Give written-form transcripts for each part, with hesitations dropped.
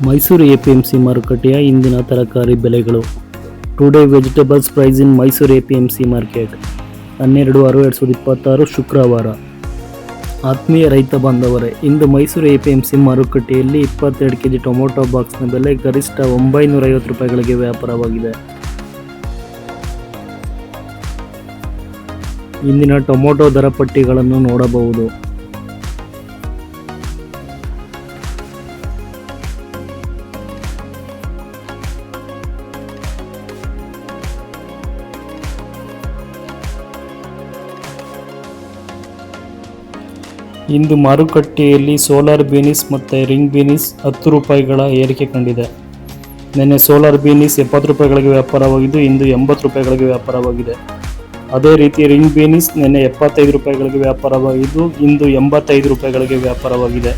Mysuru APMC ಮಾರುಕಟ್ಟೆಯ ಇಂದಿನ ತರಕಾರಿ ಬೆಲೆಗಳು. ಟುಡೇ ವೆಜಿಟೇಬಲ್ಸ್ ಪ್ರೈಸ್ ಇನ್ ಮೈಸೂರು ಎಪಿಎಂಸಿ ಮಾರ್ಕೆಟ್ 12/6/2026 ಶುಕ್ರವಾರ. ಆತ್ಮೀಯ ರೈತ ಬಾಂಧವರೇ, ಇಂದು ಮೈಸೂರು ಎಪಿಎಂಸಿ ಮಾರುಕಟ್ಟೆಯಲ್ಲಿ 22 ಕೆಜಿ ಟೊಮೊಟೊ ಬಾಕ್ಸ್ನ ಬೆಲೆ ಗರಿಷ್ಠ 950 ರೂಪಾಯಿಗಳಿಗೆ ವ್ಯಾಪಾರವಾಗಿದೆ. ಇಂದಿನ ಟೊಮೊಟೊ ದರ ಪಟ್ಟಿಗಳನ್ನು ನೋಡಬಹುದು. ಇಂದು ಮಾರುಕಟ್ಟೆಯಲ್ಲಿ ಸೋಲಾರ್ ಬೀನಿಸ್ ಮತ್ತು ರಿಂಗ್ ಬೀನಿಸ್ 10 ರೂಪಾಯಿಗಳ ಏರಿಕೆ ಕಂಡಿದೆ. ನಿನ್ನೆ ಸೋಲಾರ್ ಬೀನಿಸ್ 70 ರೂಪಾಯಿಗಳಿಗೆ ವ್ಯಾಪಾರವಾಗಿದ್ದು ಇಂದು 80 ರೂಪಾಯಿಗಳಿಗೆ ವ್ಯಾಪಾರವಾಗಿದೆ. ಅದೇ ರೀತಿ ರಿಂಗ್ ಬೀನಿಸ್ ನಿನ್ನೆ 75 ರೂಪಾಯಿಗಳಿಗೆ ವ್ಯಾಪಾರವಾಗಿದ್ದು ಇಂದು 85 ರೂಪಾಯಿಗಳಿಗೆ ವ್ಯಾಪಾರವಾಗಿದೆ.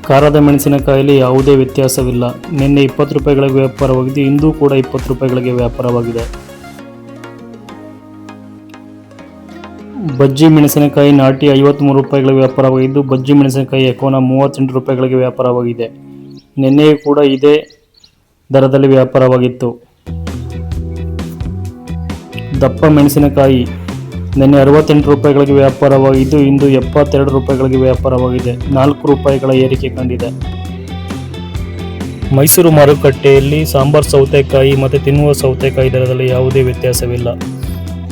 ಖಾರದ ಮೆಣಸಿನಕಾಯಿಯಲ್ಲಿ ಯಾವುದೇ ವ್ಯತ್ಯಾಸವಿಲ್ಲ. ನಿನ್ನೆ 20 ರೂಪಾಯಿಗಳಿಗೆ ವ್ಯಾಪಾರವಾಗಿದ್ದು ಇಂದು ಕೂಡ 20 ರೂಪಾಯಿಗಳಿಗೆ ವ್ಯಾಪಾರವಾಗಿದೆ. ಬಜ್ಜಿ ಮೆಣಸಿನಕಾಯಿ ನಾಟಿ 53 ರೂಪಾಯಿಗಳಿಗೆ ವ್ಯಾಪಾರವಾಗಿದ್ದು ಬಜ್ಜಿ ಮೆಣಸಿನಕಾಯಿ ಎಕೋನ 38 ರೂಪಾಯಿಗಳಿಗೆ ವ್ಯಾಪಾರವಾಗಿದೆ. ನಿನ್ನೆಯೂ ಕೂಡ ಇದೇ ದರದಲ್ಲಿ ವ್ಯಾಪಾರವಾಗಿತ್ತು. ದಪ್ಪ ಮೆಣಸಿನಕಾಯಿ ನಿನ್ನೆ 68 ರೂಪಾಯಿಗಳಿಗೆ ವ್ಯಾಪಾರವಾಗಿದ್ದು ಇಂದು 72 ರೂಪಾಯಿಗಳಿಗೆ ವ್ಯಾಪಾರವಾಗಿದೆ. 4 ರೂಪಾಯಿಗಳ ಏರಿಕೆ ಕಂಡಿದೆ. ಮೈಸೂರು ಮಾರುಕಟ್ಟೆಯಲ್ಲಿ ಸಾಂಬಾರ್ ಸೌತೆಕಾಯಿ ಮತ್ತು ತಿನ್ನುವ ಸೌತೆಕಾಯಿ ದರದಲ್ಲಿ ಯಾವುದೇ ವ್ಯತ್ಯಾಸವಿಲ್ಲ.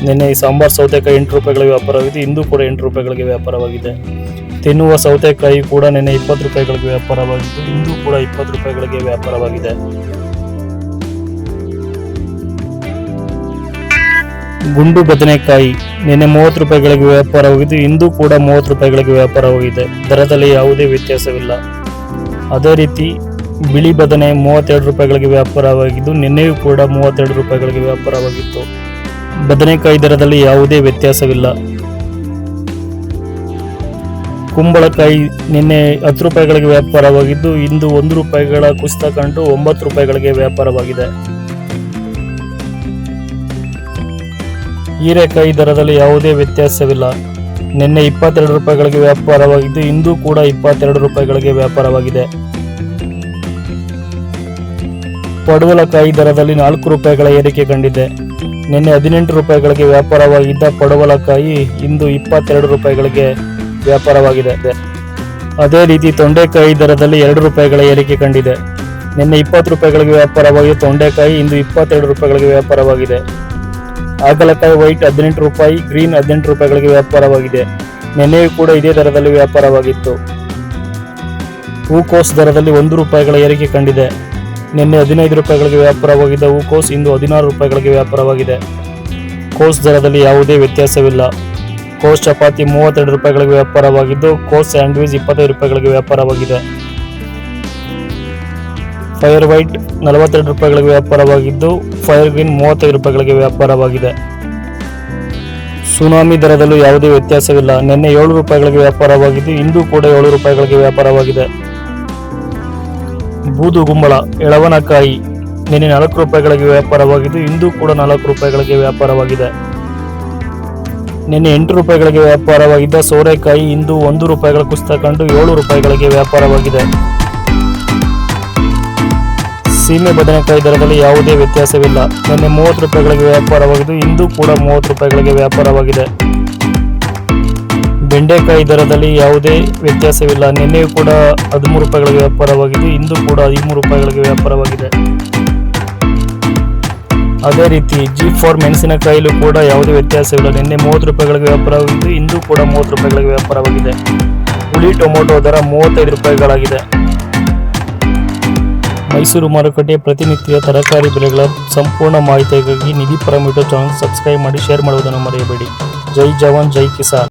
ನಿನ್ನೆ ಸಾಂಬಾರ್ ಸೌತೆಕಾಯಿ 8 ರೂಪಾಯಿಗಳಿಗೆ ವ್ಯಾಪಾರವಾಗಿದೆ, ಇಂದು ಕೂಡ 8 ರೂಪಾಯಿಗಳಿಗೆ ವ್ಯಾಪಾರವಾಗಿದೆ. ತಿನ್ನುವ ಸೌತೆಕಾಯಿ ಕೂಡ ನಿನ್ನೆ 20 ರೂಪಾಯಿಗಳಿಗೆ ವ್ಯಾಪಾರವಾಗಿದ್ದು ಇಂದು ಕೂಡ 20 ರೂಪಾಯಿಗಳಿಗೆ ವ್ಯಾಪಾರವಾಗಿದೆ. ಗುಂಡು ಬದನೆಕಾಯಿ ನಿನ್ನೆ 30 ರೂಪಾಯಿಗಳಿಗೆ ವ್ಯಾಪಾರವಾಗಿದ್ದು ಇಂದು ಕೂಡ 30 ರೂಪಾಯಿಗಳಿಗೆ ವ್ಯಾಪಾರವಾಗಿದೆ. ದರದಲ್ಲಿ ಯಾವುದೇ ವ್ಯತ್ಯಾಸವಿಲ್ಲ. ಅದೇ ರೀತಿ ಬಿಳಿ ಬದನೆ 32 ರೂಪಾಯಿಗಳಿಗೆ ವ್ಯಾಪಾರವಾಗಿದ್ದು ನಿನ್ನೆಯೂ ಕೂಡ 32 ರೂಪಾಯಿಗಳಿಗೆ ವ್ಯಾಪಾರವಾಗಿತ್ತು. ಬದನೆಕಾಯಿ ದರದಲ್ಲಿ ಯಾವುದೇ ವ್ಯತ್ಯಾಸವಿಲ್ಲ. ಕುಂಬಳಕಾಯಿ ನಿನ್ನೆ 10 ರೂಪಾಯಿಗಳಿಗೆ ವ್ಯಾಪಾರವಾಗಿದ್ದು ಇಂದು 1 ರೂಪಾಯಿಗಳ ಕುಸಿತ ಕಂಡು 9 ರೂಪಾಯಿಗಳಿಗೆ ವ್ಯಾಪಾರವಾಗಿದೆ. ಹೀರೆಕಾಯಿ ದರದಲ್ಲಿ ಯಾವುದೇ ವ್ಯತ್ಯಾಸವಿಲ್ಲ. ನಿನ್ನೆ 22 ರೂಪಾಯಿಗಳಿಗೆ ವ್ಯಾಪಾರವಾಗಿದ್ದು ಇಂದು ಕೂಡ 22 ರೂಪಾಯಿಗಳಿಗೆ ವ್ಯಾಪಾರವಾಗಿದೆ. ಪಡವಲಕಾಯಿ ದರದಲ್ಲಿ 4 ರೂಪಾಯಿಗಳ ಏರಿಕೆ ಕಂಡಿದೆ. ನಿನ್ನೆ 18 ರೂಪಾಯಿಗಳಿಗೆ ವ್ಯಾಪಾರವಾಗಿದ್ದ ಪಡವಲಕಾಯಿ ಇಂದು 22 ರೂಪಾಯಿಗಳಿಗೆ ವ್ಯಾಪಾರವಾಗಿದೆ. ಅದೇ ರೀತಿ ತೊಂಡೆಕಾಯಿ ದರದಲ್ಲಿ 2 ರೂಪಾಯಿಗಳ ಏರಿಕೆ ಕಂಡಿದೆ. ನಿನ್ನೆ 20 ರೂಪಾಯಿಗಳಿಗೆ ವ್ಯಾಪಾರವಾಗಿದ್ದ ತೊಂಡೆಕಾಯಿ ಇಂದು 22 ರೂಪಾಯಿಗಳಿಗೆ ವ್ಯಾಪಾರವಾಗಿದೆ. ಹಾಗಲಕಾಯಿ ವೈಟ್ 18 ರೂಪಾಯಿ, ಗ್ರೀನ್ 18 ರೂಪಾಯಿಗಳಿಗೆ ವ್ಯಾಪಾರವಾಗಿದೆ. ನಿನ್ನೆಯೂ ಕೂಡ ಇದೇ ದರದಲ್ಲಿ ವ್ಯಾಪಾರವಾಗಿತ್ತು. ಹೂಕೋಸು ದರದಲ್ಲಿ 1 ರೂಪಾಯಿಗಳ ಏರಿಕೆ ಕಂಡಿದೆ. ನಿನ್ನೆ 15 ರೂಪಾಯಿಗಳಿಗೆ ವ್ಯಾಪಾರವಾಗಿದ್ದ ಹೂಕೋಸು ಇಂದು 16 ರೂಪಾಯಿಗಳಿಗೆ ವ್ಯಾಪಾರವಾಗಿದೆ. ಕೋಸ್ ದರದಲ್ಲಿ ಯಾವುದೇ ವ್ಯತ್ಯಾಸವಿಲ್ಲ. ಕೋಸ್ ಚಪಾತಿ 32 ರೂಪಾಯಿಗಳಿಗೆ ವ್ಯಾಪಾರವಾಗಿದ್ದು ಕೋಸ್ ಸ್ಯಾಂಡ್ವಿಚ್ 25 ರೂಪಾಯಿಗಳಿಗೆ ವ್ಯಾಪಾರವಾಗಿದೆ. ಫೈರ್ ವೈಟ್ 42 ರೂಪಾಯಿಗಳಿಗೆ ವ್ಯಾಪಾರವಾಗಿದ್ದು ಫೈರ್ ಗ್ರೀನ್ 35 ರೂಪಾಯಿಗಳಿಗೆ ವ್ಯಾಪಾರವಾಗಿದೆ. ಸುನಾಮಿ ದರದಲ್ಲೂ ಯಾವುದೇ ವ್ಯತ್ಯಾಸವಿಲ್ಲ. ನಿನ್ನೆ 7 ರೂಪಾಯಿಗಳಿಗೆ ವ್ಯಾಪಾರವಾಗಿದ್ದು ಇಂದು ಕೂಡ 7 ರೂಪಾಯಿಗಳಿಗೆ ವ್ಯಾಪಾರವಾಗಿದೆ. ಬೂದುಗುಂಬಳ ಎಳವನಕಾಯಿ ನಿನ್ನೆ 4 ರೂಪಾಯಿಗಳಿಗೆ ವ್ಯಾಪಾರವಾಗಿದ್ದು ಇಂದು ಕೂಡ 4 ರೂಪಾಯಿಗಳಿಗೆ ವ್ಯಾಪಾರವಾಗಿದೆ. ನಿನ್ನೆ 8 ರೂಪಾಯಿಗಳಿಗೆ ವ್ಯಾಪಾರವಾಗಿದ್ದ ಸೋರೆಕಾಯಿ ಇಂದು 1 ರೂಪಾಯಿಗಳ ಕುಸಿತ ಕಂಡು 7 ರೂಪಾಯಿಗಳಿಗೆ ವ್ಯಾಪಾರವಾಗಿದೆ. ಸೀಮೆ ಬದನೆಕಾಯಿ ದರದಲ್ಲಿ ಯಾವುದೇ ವ್ಯತ್ಯಾಸವಿಲ್ಲ. ನಿನ್ನೆ 30 ರೂಪಾಯಿಗಳಿಗೆ ವ್ಯಾಪಾರವಾಗಿದ್ದು ಇಂದು ಕೂಡ 30 ರೂಪಾಯಿಗಳಿಗೆ ವ್ಯಾಪಾರವಾಗಿದೆ. ಬೆಂಡೆಕಾಯಿ ದರದಲ್ಲಿ ಯಾವುದೇ ವ್ಯತ್ಯಾಸವಿಲ್ಲ. ನಿನ್ನೆಯೂ ಕೂಡ 13 ರೂಪಾಯಿಗಳಿಗೆ ವ್ಯಾಪಾರವಾಗಿದ್ದು ಇಂದು ಕೂಡ 13 ರೂಪಾಯಿಗಳಿಗೆ ವ್ಯಾಪಾರವಾಗಿದೆ. ಅದೇ ರೀತಿ G4 ಮೆಣಸಿನಕಾಯಿಲೂ ಕೂಡ ಯಾವುದೇ ವ್ಯತ್ಯಾಸವಿಲ್ಲ. ನಿನ್ನೆ 30 ರೂಪಾಯಿಗಳಿಗೆ ವ್ಯಾಪಾರವಾಗಿದ್ದು ಇಂದು ಕೂಡ 30 ರೂಪಾಯಿಗಳಿಗೆ ವ್ಯಾಪಾರವಾಗಿದೆ. ಹುಳಿ ಟೊಮೊಟೊ ದರ 35 ರೂಪಾಯಿಗಳಾಗಿದೆ. ಮೈಸೂರು ಮಾರುಕಟ್ಟೆಯ ಪ್ರತಿನಿತ್ಯ ತರಕಾರಿ ಬೆಲೆಗಳ ಸಂಪೂರ್ಣ ಮಾಹಿತಿಗಾಗಿ ನಿಧಿ ಪರಮಿಟೋ ಚಾನಲ್ ಸಬ್ಸ್ಕ್ರೈಬ್ ಮಾಡಿ, ಶೇರ್ ಮಾಡುವುದನ್ನು ಮರೆಯಬೇಡಿ. ಜೈ ಜವಾನ್ ಜೈ ಕಿಸಾನ್.